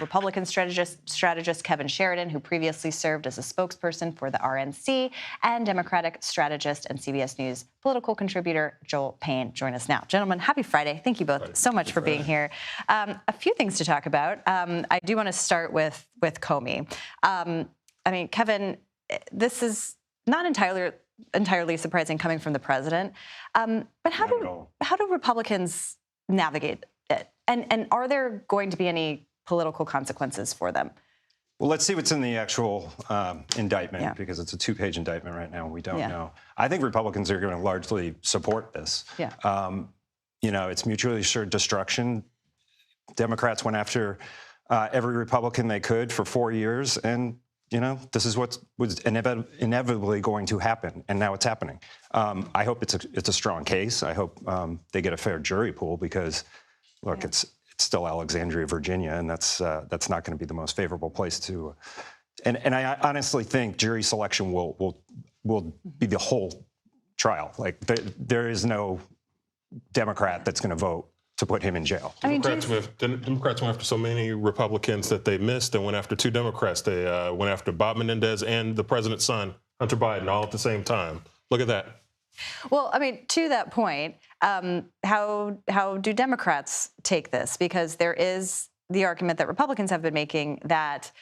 Republican strategist Kevin Sheridan, who previously served as a spokesperson for the RNC, and Democratic strategist and CBS News political contributor Joel Payne join us now. Gentlemen, happy Friday. Thank you both so much for being here. A few things to talk about. I do want to start with Comey. I mean, Kevin, this is not entirely surprising coming from the president. But how do Republicans navigate it? And are there going to be any political consequences for them? Well, let's see what's in the actual indictment, because it's a two-page indictment right now, and we don't know. I think Republicans are going to largely support this. You know, it's mutually assured destruction. Democrats went after every Republican they could for 4 years, and you know, this is what was inevitably going to happen, and now it's happening. I hope it's a strong case. I hope they get a fair jury pool because, look, it's still Alexandria, Virginia, and that's not going to be the most favorable place to. And I honestly think jury selection will be the whole trial. Like there is no Democrat that's going to vote to put him in jail. Democrats went after so many Republicans that they missed and went after two Democrats. They went after Bob Menendez and the president's son, Hunter Biden, all at the same time. Look at that. Well, I mean, to that point, how do Democrats take this? Because there is the argument that Republicans have been making that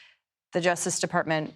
the Justice Department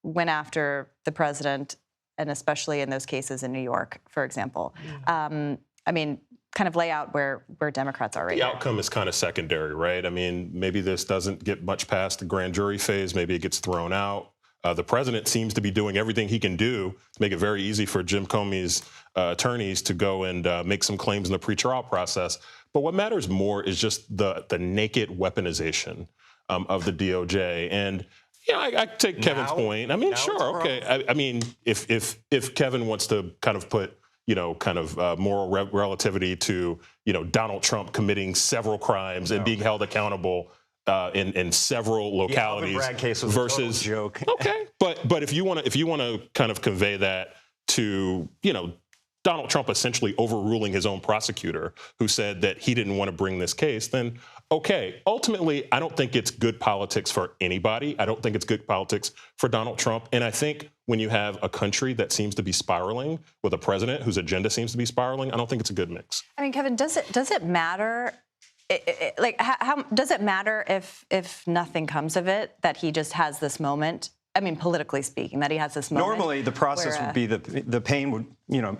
went after the president, and especially in those cases in New York, for example. I mean, kind of lay out where Democrats are right now. The outcome is kind of secondary, right? I mean, maybe this doesn't get much past the grand jury phase. Maybe it gets thrown out. The president seems to be doing everything he can do to make it very easy for Jim Comey's attorneys to go and make some claims in the pretrial process. But what matters more is just the naked weaponization of the DOJ. And yeah, I take Kevin's point. I mean, sure, okay. I mean, if Kevin wants to kind of put moral relativity to, Donald Trump committing several crimes and being held accountable in several localities. The Bragg case was versus a joke. Okay, but if you want to kind of convey that to Donald Trump essentially overruling his own prosecutor who said that he didn't want to bring this case, then okay. Ultimately, I don't think it's good politics for anybody. I don't think it's good politics for Donald Trump. And I think when you have a country that seems to be spiraling with a president whose agenda seems to be spiraling, I don't think it's a good mix. I mean, Kevin, does it matter? How does it matter if nothing comes of it, that he just has this moment? I mean, politically speaking, that he has this moment. Normally, the process would be the Payne would,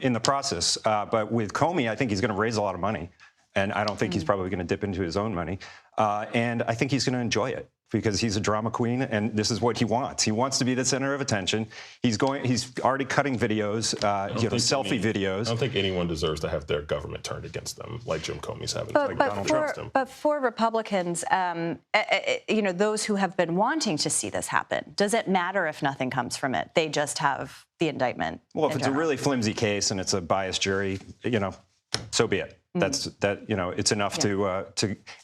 in the process. But with Comey, I think he's going to raise a lot of money. And I don't think he's probably going to dip into his own money. And I think he's going to enjoy it because he's a drama queen, and this is what he wants. He wants to be the center of attention. He's already cutting videos, selfie videos. I don't think anyone deserves to have their government turned against them like Jim Comey's having, like Donald Trump's done. But for Republicans, those who have been wanting to see this happen, does it matter if nothing comes from it? They just have the indictment. Well, if it's a really flimsy case and it's a biased jury, so be it. It's enough to.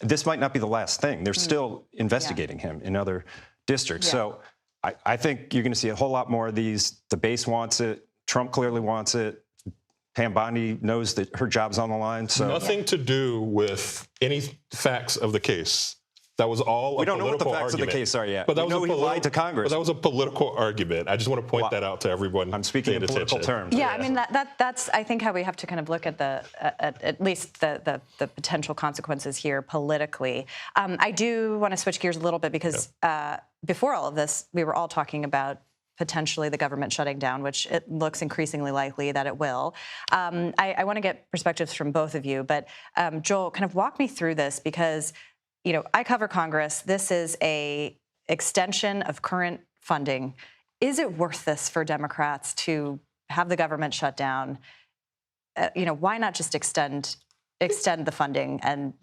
This might not be the last thing. They're still investigating him in other districts. So I think you're going to see a whole lot more of these. The base wants it. Trump clearly wants it. Pam Bondi knows that her job's on the line. So nothing to do with any facts of the case. That was all we a don't know what the facts argument. of the case are yet. But that he lied to Congress. But that was a political argument. I just want to point that out to everyone. I'm speaking in political terms. Yeah, I mean that's I think how we have to kind of look at at least the potential consequences here politically. I do want to switch gears a little bit because before all of this, we were all talking about potentially the government shutting down, which it looks increasingly likely that it will. I want to get perspectives from both of you, but Joel, kind of walk me through this because I cover Congress. This is a extension of current funding. Is it worth this for Democrats to have the government shut down? Why not just extend the funding and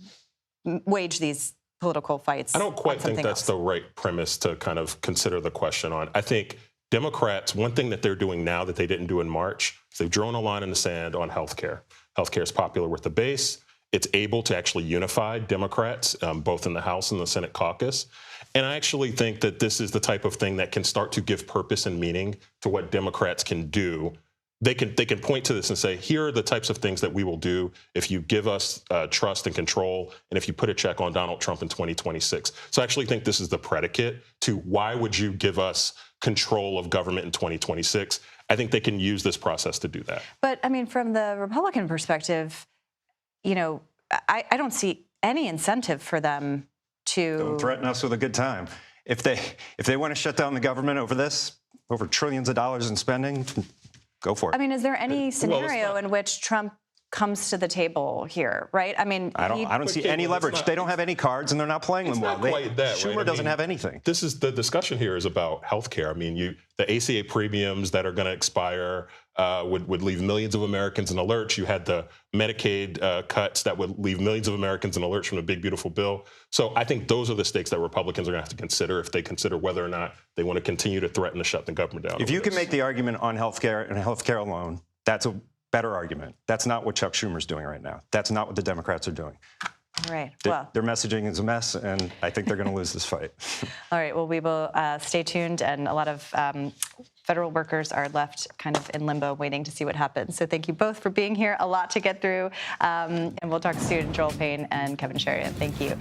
wage these political fights? I don't quite think that's the right premise to kind of consider the question on. I think Democrats, one thing that they're doing now that they didn't do in March, is they've drawn a line in the sand on health care. Health care is popular with the base. It's able to actually unify Democrats, both in the House and the Senate caucus. And I actually think that this is the type of thing that can start to give purpose and meaning to what Democrats can do they can point to this and say, here are the types of things that we will do if you give us trust and control, and if you put a check on Donald Trump in 2026. So I actually think this is the predicate to why would you give us control of government in 2026. I think they can use this process to do that. But I mean, from the Republican perspective, you know, I don't see any incentive for them to don't threaten us with a good time. If they want to shut down the government over this, over trillions of dollars in spending, go for it. I mean, is there any scenario in which Trump comes to the table here, right? I mean, I don't see any leverage. They don't have any cards, and they're not playing them well. It's not quite that, Schumer right? doesn't have anything. This is the discussion here is about health care. I mean, the ACA premiums that are going to expire would leave millions of Americans in a lurch. You had the Medicaid cuts that would leave millions of Americans in a lurch from the big, beautiful bill. So I think those are the stakes that Republicans are going to have to consider if they consider whether or not they want to continue to threaten to shut the government down. If you can make the argument on health care and health care alone, that's a better argument. That's not what Chuck Schumer's doing right now. That's not what the Democrats are doing. All right. Their messaging is a mess, and I think they're going to lose this fight. All right. Well, we will stay tuned, and a lot of federal workers are left kind of in limbo waiting to see what happens. So thank you both for being here. A lot to get through, and we'll talk soon. Joel Payne and Kevin Sheridan. Thank you.